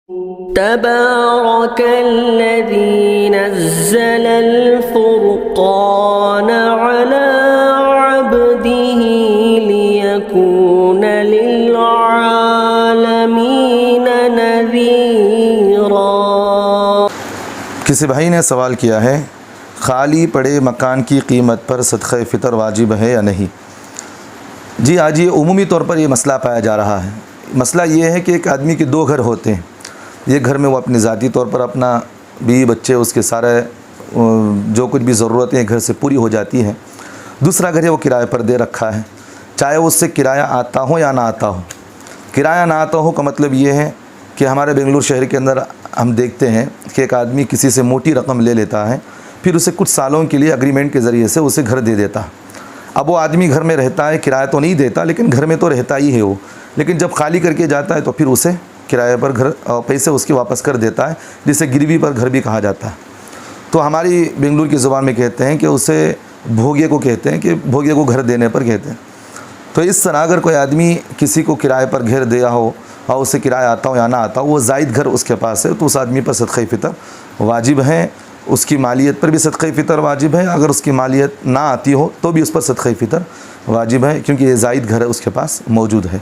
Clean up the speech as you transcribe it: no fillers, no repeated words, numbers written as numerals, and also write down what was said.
तबारकल्लज़ी नज़्ज़लल फ़ुरक़ान अला अब्दिही लियकून लिलआलमीन नज़ीरा। किसी भाई ने सवाल किया है, खाली पड़े मकान की कीमत पर सदक़े फ़ितर वाजिब है या नहीं। जी आज ये उमूमी तौर पर ये मसला पाया जा रहा है। मसला ये है कि एक आदमी के दो घर होते हैं। एक घर में वो अपनी ज़ाती तौर पर अपना बीवी बच्चे उसके सारे जो कुछ भी ज़रूरतें घर से पूरी हो जाती हैं। दूसरा घर है वो किराए पर दे रखा है, चाहे उससे किराया आता हो या ना आता हो। किराया ना आता हो का मतलब ये है कि हमारे बेंगलुरु शहर के अंदर हम देखते हैं कि एक आदमी किसी से मोटी रकम ले लेता है, फिर उसे कुछ सालों के लिए एग्रीमेंट के ज़रिए से उसे घर दे देता। अब वो आदमी घर में रहता है, किराया तो नहीं देता लेकिन घर में तो रहता ही है वो, लेकिन जब खाली करके जाता है तो फिर उसे किराए पर घर पैसे उसके वापस कर देता है, जिसे गिरवी पर घर भी कहा जाता है। तो हमारी बेंगलुरु की ज़ुबान में कहते हैं कि उसे भोगे को कहते हैं, कि भोगे को घर देने पर कहते हैं। तो इस तरह अगर कोई आदमी किसी को किराए पर घर दिया हो और उसे किराया आता हो या ना आता हो, वो ज़ायद घर उसके पास है, तो उस आदमी पर सदक़े फ़ितर वाजिब है। उसकी मालियत पर भी सदक़े फ़ितर वाजिब है। अगर उसकी मालियत ना आती हो तो भी उस पर सदक़े फ़ितर वाजिब है, क्योंकि ये ज़ायद घर है उसके पास मौजूद है।